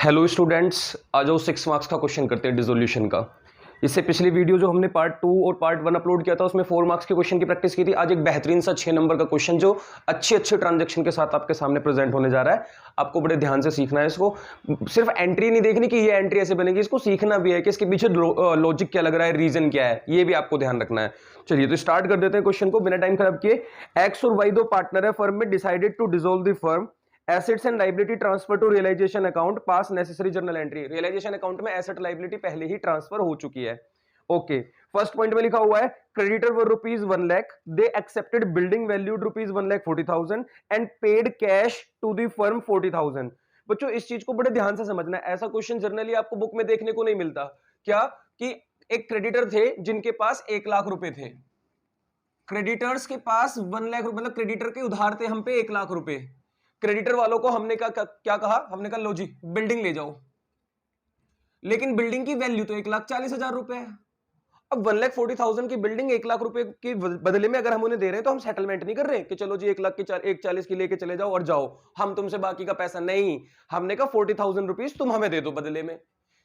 Hello students, आ जाओ 6 marks का question करते हैं डिसोल्यूशन का। इससे पिछली वीडियो जो हमने पार्ट 2 और पार्ट 1 अपलोड किया था उसमें 4 मार्क्स के क्वेश्चन की प्रैक्टिस की थी। आज एक बेहतरीन सा 6 नंबर का क्वेश्चन जो अच्छे अच्छे ट्रांजैक्शन के साथ आपके सामने प्रेजेंट होने जा रहा है। आपको बड़े ध्यान से सीखना है इसको, सिर्फ एंट्री नहीं देखनी कि ये एंट्री ऐसे बनेगी, इसको सीखना भी है कि इसके पीछे लॉजिक क्या लग रहा है, रीजन क्या है, ये भी आपको ध्यान रखना है। चलिए तो स्टार्ट कर देते हैं क्वेश्चन को बिना टाइम खराब किए। एक्स और वाई दो पार्टनर है फर्म में, decided to dissolve the firm, assets and liability transfer to realisation account, pass necessary journal entry. Realisation account में एसेट लाइबिलिटी पहले ही ट्रांसफर हो चुकी है। ओके, फर्स्ट पॉइंट में लिखा हुआ है creditor were rupees 1 lakh, they accepted building valued rupees 1,40,000 and paid cash to the firm 40,000। बच्चों इस चीज को बड़े ध्यान से समझना है, ऐसा क्वेश्चन जनरली आपको बुक में देखने को नहीं मिलता। क्या कि एक क्रेडिटर थे जिनके पास 1 लाख रुपए थे, क्रेडिटर्स के पास 1 लाख, मतलब क्रेडिटर के उधार थे हम पे 1 लाख रुपए। क्रेडिटर वालों को हमने क्या कहा, हमने कहा लो जी बिल्डिंग ले जाओ, लेकिन बिल्डिंग की वैल्यू तो 1,40,000 रुपए है। अब 1,40,000 की बिल्डिंग 1 लाख रुपए के बदले में अगर हम उन्हें दे रहे हैं तो हम सेटलमेंट नहीं कर रहे कि चलो जी 1 लाख की 1,40,000 की लेके चले जाओ और जाओ, हम तुमसे बाकी का पैसा नहीं। हमने कहा 40,000 रुपीज तुम हमें दे दो बदले में।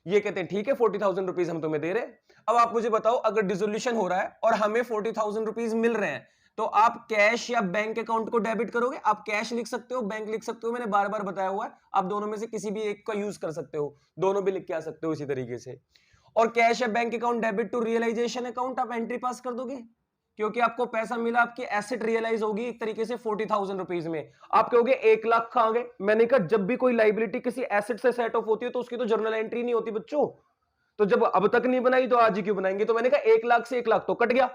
ये कहते हैं ठीक है 40,000 रुपीज हम तुम्हें दे रहे हैं। अब आप मुझे बताओ, अगर डिसोल्यूशन हो रहा है और हमें 40,000 रुपीज मिल रहे हैं तो आप कैश या बैंक अकाउंट को डेबिट करोगे? आप कैश लिख सकते हो, बैंक लिख सकते हो, मैंने बार बार बताया हुआ है। आप दोनों में से किसी भी एक का यूज कर सकते हो, दोनों भी लिख के आ सकते हो इसी तरीके से। और कैश या bank account debit to realisation account आप एंट्री पास कर दोगे, क्योंकि आपको पैसा मिला, आपकी एसेट रियलाइज होगी एक तरीके से 40,000 रुपीज में। आप कहोगे 1 लाख कहां गए? मैंने कहा जब भी कोई लाइबिलिटी किसी एसेट से सेट ऑफ होती है तो उसकी तो जर्नल एंट्री नहीं होती बच्चों। तो जब अब तक नहीं बनाई तो आज ही क्यों बनाएंगे? तो मैंने कहा 1 लाख से 1 लाख तो कट गया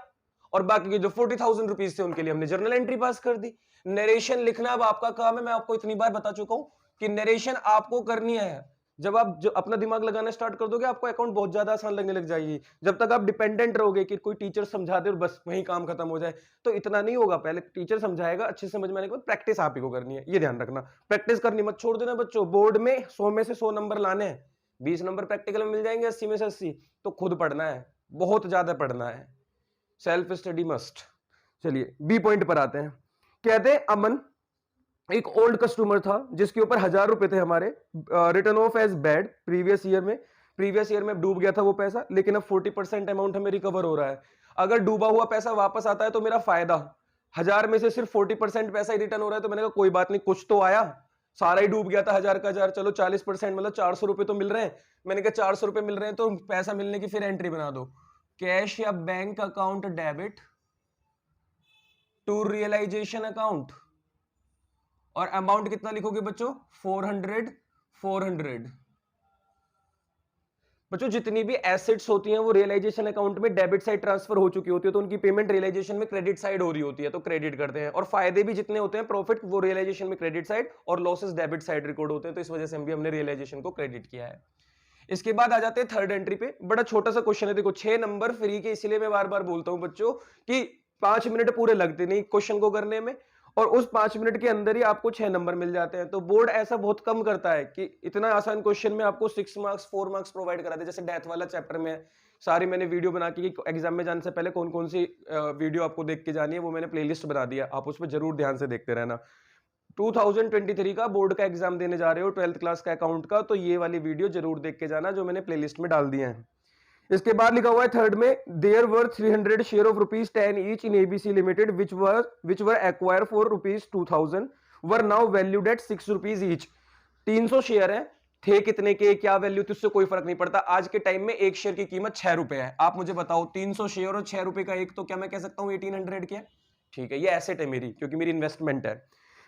और बाकी के जो 40,000 रुपीज थे उनके लिए हमने जर्नल एंट्री पास कर दी। नरेशन लिखना अब आपका काम है। मैं आपको इतनी बार बता चुका हूं कि नरेशन आपको करनी है। जब आप जो अपना दिमाग लगाना स्टार्ट कर दोगे आपको अकाउंट बहुत ज्यादा आसान लगने लग जाएगी। जब तक आप डिपेंडेंट रहोगे कि कोई टीचर समझा दे और बस वही काम खत्म हो जाए तो इतना नहीं होगा। पहले टीचर समझाएगा, अच्छे से समझ में आने के बाद प्रैक्टिस आप ही को करनी है, ये ध्यान रखना। प्रैक्टिस करनी मत छोड़ देना बच्चों। बोर्ड में 100 में से 100 नंबर लाने हैं, 20 नंबर प्रैक्टिकल में मिल जाएंगे, 80 में से 80 तो खुद पढ़ना है, बहुत ज्यादा पढ़ना है, सेल्फ स्टडी मस्ट। चलिए बी पॉइंट पर आते हैं। कहते हैं अमन एक ओल्ड कस्टमर था जिसके ऊपर 1,000 रुपए थे हमारे, return of as bad previous year में डूब गया था वो पैसा, लेकिन अब 40% अमाउंट हमें रिकवर हो रहा है। अगर डूबा हुआ पैसा वापस आता है तो मेरा फायदा, 1,000 में से सिर्फ 40% पैसा ही रिटर्न हो रहा है। तो मैंने कहा कोई बात नहीं, कुछ तो आया, सारा ही डूब गया था 1,000 का 1,000, चलो 40% मतलब 400 रुपए तो मिल रहे हैं। मैंने कहा 400 रुपए मिल रहे हैं तो पैसा मिलने की फिर एंट्री बना दो, कैश या bank account debit to realisation account, और अमाउंट कितना लिखोगे बच्चों? 400। बच्चों जितनी भी एसेट्स होती हैं वो रियलाइजेशन अकाउंट में डेबिट साइड ट्रांसफर हो चुकी होती है तो उनकी पेमेंट रियलाइजेशन में क्रेडिट साइड हो रही होती है तो क्रेडिट करते हैं। और फायदे भी जितने होते हैं प्रॉफिट वो रियलाइजेशन में क्रेडिट साइड और लॉसेस डेबिट साइड रिकॉर्ड होते हैं, तो इस वजह से हमने रियलाइजेशन को क्रेडिट किया है। इसके बाद आ जाते हैं थर्ड एंट्री पे। बड़ा छोटा सा क्वेश्चन है, देखो 6 नंबर फ्री के, इसलिए मैं बार बार बोलता हूं बच्चों कि 5 मिनट पूरे लगते नहीं क्वेश्चन को करने में और उस 5 मिनट के अंदर ही आपको 6 नंबर मिल जाते हैं। तो बोर्ड ऐसा बहुत कम करता है कि इतना आसान क्वेश्चन में आपको 6 मार्क्स 4 मार्क्स प्रोवाइड करा दे। जैसे डेथ वाला चैप्टर में सारी मैंने वीडियो बना के एग्जाम में जाने से पहले कौन कौन सी वीडियो आपको देख के जानी है वो मैंने प्लेलिस्ट बना दिया, आप उस पर जरूर ध्यान से देखते रहना। 2023 का बोर्ड का एग्जाम देने जा रहे हो 12th क्लास का अकाउंट का, तो ये वाली वीडियो जरूर देख के जाना जो मैंने प्लेलिस्ट में डाल दिए हैं। इसके बाद लिखा हुआ है थर्ड में, there were 300 share of ₹10 each in ABC limited which were acquired for ₹2,000 were now valued at ₹6 each. 300 share है, थे कितने के, क्या वैल्यू थी, उससे कोई फर्क नहीं पड़ता। आज के टाइम में एक शेयर की कीमत ₹6 है। आप मुझे बताओ 300 शेयर और ₹6 का एक, तो क्या मैं कह सकता हूं 1800 के? ठीक है, ये एसेट है मेरी क्योंकि मेरी इन्वेस्टमेंट है।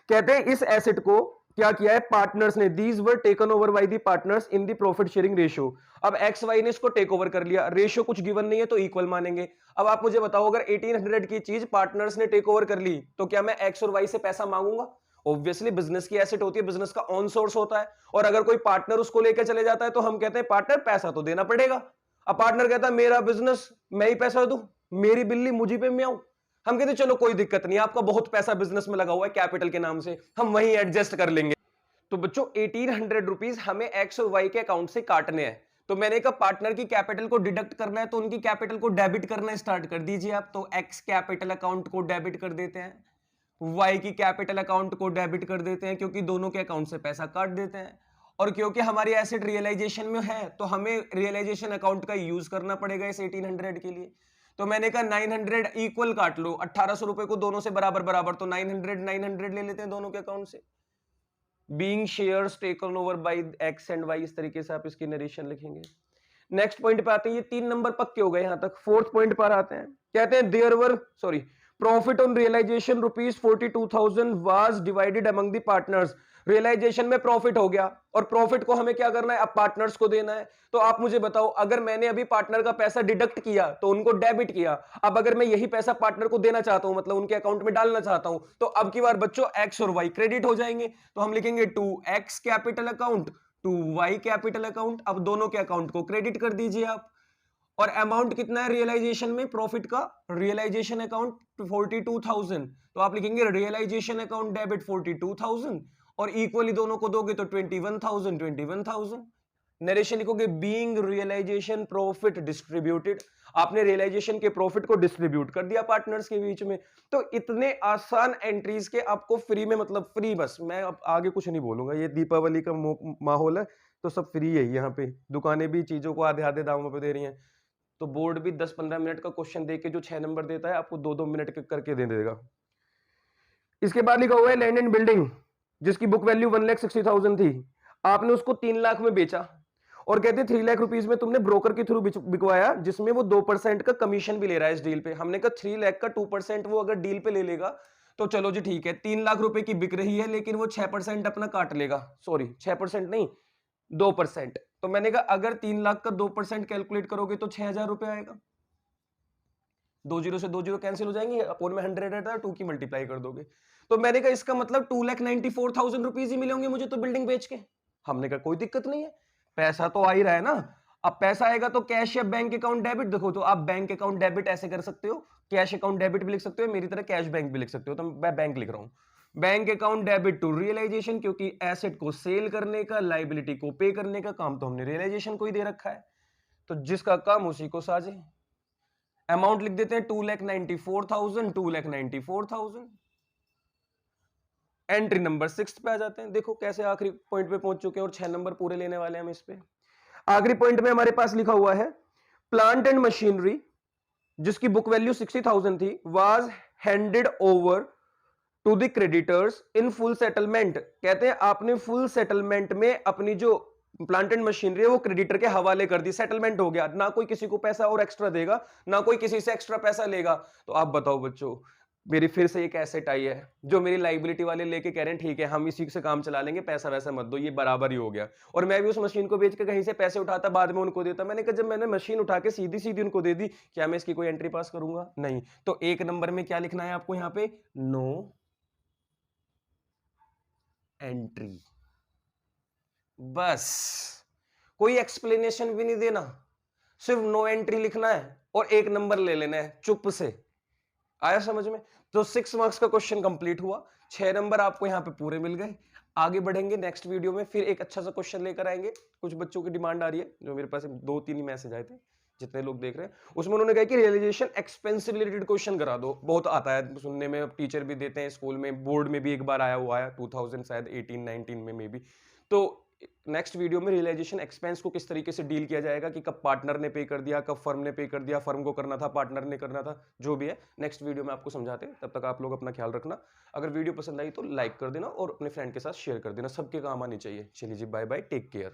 कहते हैं इस एसेट को क्या किया है पार्टनर्स ने, these were taken over by the partners in the profit sharing ratio. अब एक्स वाई ने इसको टेक ओवर कर लिया, रेशियो कुछ गिवन नहीं है तो इक्वल मानेंगे। अब आप मुझे बताओ अगर 1800 की चीज पार्टनर्स ने टेक ओवर कर ली तो क्या मैं एक्स और वाई से पैसा मांगूंगा? ऑब्वियसली बिजनेस की एसेट होती है, बिजनेस का ऑन सोर्स होता है, और अगर कोई पार्टनर उसको लेकर चले जाता है तो हम कहते हैं पार्टनर पैसा तो देना पड़ेगा। अब पार्टनर कहता है मेरा बिजनेस मैं ही पैसा दूं, मेरी बिल्ली मुझी पे मैं आऊं, हम कहते चलो कोई दिक्कत नहीं, आपका बहुत पैसा बिजनेस में लगा हुआ है कैपिटल के नाम से, हम वहीं एडजस्ट कर लेंगे। तो बच्चों 1800 रुपीज हमें एक्स और वाई के अकाउंट से काटने हैं। तो मैंने कहा पार्टनर की कैपिटल को डिडक्ट करना है तो उनकी कैपिटल को डेबिट करना स्टार्ट कर दीजिए आप। तो एक्स कैपिटल अकाउंट को डेबिट कर देते हैं, वाई की कैपिटल अकाउंट को डेबिट कर देते हैं क्योंकि दोनों के अकाउंट से पैसा काट देते हैं, और क्योंकि हमारी एसेट रियलाइजेशन में है तो हमें रियलाइजेशन अकाउंट का यूज करना पड़ेगा इस 1800 के लिए। तो मैंने कहा 900 इक्वल काट लो, 1800 रुपए को दोनों से बराबर बराबर, तो 900 ले लेते हैं दोनों के अकाउंट से। Being shares taken over by X and Y, इस तरीके से आप इसकी नरेशन लिखेंगे। नेक्स्ट पॉइंट पे आते हैं, ये 3 नंबर पक्के हो गए यहां तक। फोर्थ पॉइंट पर आते हैं, कहते हैं there were profit on realisation ₹42,000 was divided among the partners. Realisation में प्रॉफिट हो गया और प्रॉफिट को हमें क्या करना है, अब पार्टनर्स को देना है। तो आप मुझे बताओ, अगर मैंने अभी पार्टनर का पैसा डिडक्ट किया तो उनको डेबिट किया, अब अगर मैं यही पैसा पार्टनर को देना चाहता हूं, मतलब उनके अकाउंट में डालना चाहता हूं, तो अब की बार बच्चों एक्स और वाई क्रेडिट हो जाएंगे। तो हम लिखेंगे to X capital account to Y capital account. अब दोनों के अकाउंट को क्रेडिट कर दीजिए आप। और अमाउंट कितना है रियलाइजेशन में प्रॉफिट का, रियलाइजेशन अकाउंट 42,000, तो आप लिखेंगे रियलाइजेशन अकाउंट डेबिट 42,000 और इक्वली दोनों को दोगे तो 21,000। नरेशन लिखोगे बीइंग रियलाइजेशन प्रॉफिट डिस्ट्रीब्यूटेड, आपने रियलाइजेशन के प्रॉफिट को डिस्ट्रीब्यूट कर दिया पार्टनर्स के बीच में। तो इतने आसान एंट्रीज के आपको फ्री में, मतलब फ्री, बस मैं अब आगे कुछ नहीं बोलूंगा, ये दीपावली का माहौल है तो सब फ्री है यहाँ पे। दुकानें भी चीजों को आधे आधे दामों पे दे रही हैं, तो बोर्ड भी 10-15 मिनट का क्वेश्चन देके जो 6 नंबर देता है आपको 2-2 मिनट करके दे देगा। इसके बाद लिखा हुआ है लैंड एंड बिल्डिंग, जिसकी बुक वैल्यू 1,60,000 थी, आपने उसको 3 लाख में बेचा और कहते 3 लाख रुपीस में तुमने ब्रोकर के थ्रू बिकवाया, जिसमें वो 2% का कमीशन भी ले रहा है इस डील पे। हमने कहा 3 लाख का 2% वो अगर डील पे ले लेगा तो चलो जी ठीक है, 3 लाख रुपए की बिक रही है, लेकिन वो 6% अपना काट लेगा। सॉरी 6% नहीं, 2%। तो मैंने कहा अगर 3 लाख का 2% कैलकुलेट करोगे तो 6,000 रुपए आएगा। 2 जीरो से 2 जीरो कैंसिल हो जाएंगे, अपोन में 100 रहता है, 2 की मल्टीप्लाई कर दोगे। तो मैंने कहा इसका मतलब 2,94,000 रुपीज ही मिलेंगे मुझे तो बिल्डिंग बेच के। हमने कहा कोई दिक्कत नहीं है, पैसा तो आ ही रहा है ना। अब पैसा आएगा तो कैश या बैंक अकाउंट डेबिट, देखो तो आप बैंक अकाउंट डेबिट ऐसे कर सकते हो, कैश अकाउंट डेबिट भी लिख सकते हो, मेरी तरह कैश बैंक भी लिख सकते हो, तो मैं बैंक लिख रहा हूं। Bank account debit to realisation, क्योंकि एसेट को सेल करने का, लाइबिलिटी को पे करने का काम तो हमने रियलाइजेशन को ही दे रखा है, तो जिसका काम उसी को साजे। अमाउंट लिख देते हैं 2,94,000। एंट्री नंबर 6 पे आ जाते हैं। देखो कैसे आखिरी पॉइंट पे पहुंच चुके हैं और 6 नंबर पूरे लेने वाले हैं हम इस पे। आखिरी पॉइंट में हमारे पास लिखा हुआ है प्लांट एंड मशीनरी, जिसकी बुक वैल्यू 60,000 थी, was handed over to the creditors in full settlement. कहते हैं आपने फुल सेटलमेंट में अपनी जो प्लांट एंड मशीनरी है वो क्रेडिटर के हवाले कर दी, सेटलमेंट हो गया, ना कोई किसी को पैसा और एक्स्ट्रा देगा, ना कोई किसी से एक्स्ट्रा पैसा लेगा। तो आप बताओ बच्चों, मेरी फिर से एक एसेट आई है जो मेरी लाइबिलिटी वाले लेके कह रहे हैं ठीक है हम इसी से काम चला लेंगे, पैसा वैसा मत दो, ये बराबर ही हो गया। और मैं भी उस मशीन को बेच के कहीं से पैसे उठाता, बाद में उनको देता। मैंने कहा जब मैंने मशीन उठा के सीधी सीधी उनको दे दी, क्या मैं इसकी कोई एंट्री पास करूंगा? नहीं। तो 1 नंबर में क्या लिखना है आपको यहाँ पे, नो एंट्री। बस कोई एक्सप्लेनेशन भी नहीं देना, सिर्फ नो एंट्री लिखना है और 1 नंबर ले लेना है चुप से। आया समझ में? तो 6 मार्क्स का क्वेश्चन कंप्लीट हुआ, 6 नंबर आपको यहाँ पे पूरे मिल गए। आगे बढ़ेंगे नेक्स्ट वीडियो में, फिर एक अच्छा सा क्वेश्चन लेकर आएंगे। कुछ बच्चों की डिमांड आ रही है, जो मेरे पास 2-3 ही मैसेज आए थे, जितने लोग देख रहे हैं उसमें उन्होंने कहा कि रियलाइजेशन एक्सपेंस से रिलेटेड क्वेश्चन करा दो। बहुत आता है सुनने में, टीचर भी देते हैं, स्कूल में बोर्ड में भी एक बार आया हुआ है 2018-19 में मे बी। तो नेक्स्ट वीडियो में रियलाइजेशन एक्सपेंस को किस तरीके से डील किया जाएगा, कि कब पार्टनर ने पे कर दिया, कब फर्म ने पे कर दिया, फर्म को करना था, पार्टनर ने करना था, जो भी है नेक्स्ट वीडियो में आपको समझाते हैं। तब तक आप लोग अपना ख्याल रखना। अगर वीडियो पसंद आई तो लाइक कर देना और अपने फ्रेंड के साथ शेयर कर देना, सबके काम आनी चाहिए। चलिए जी, बाय बाय, टेक केयर।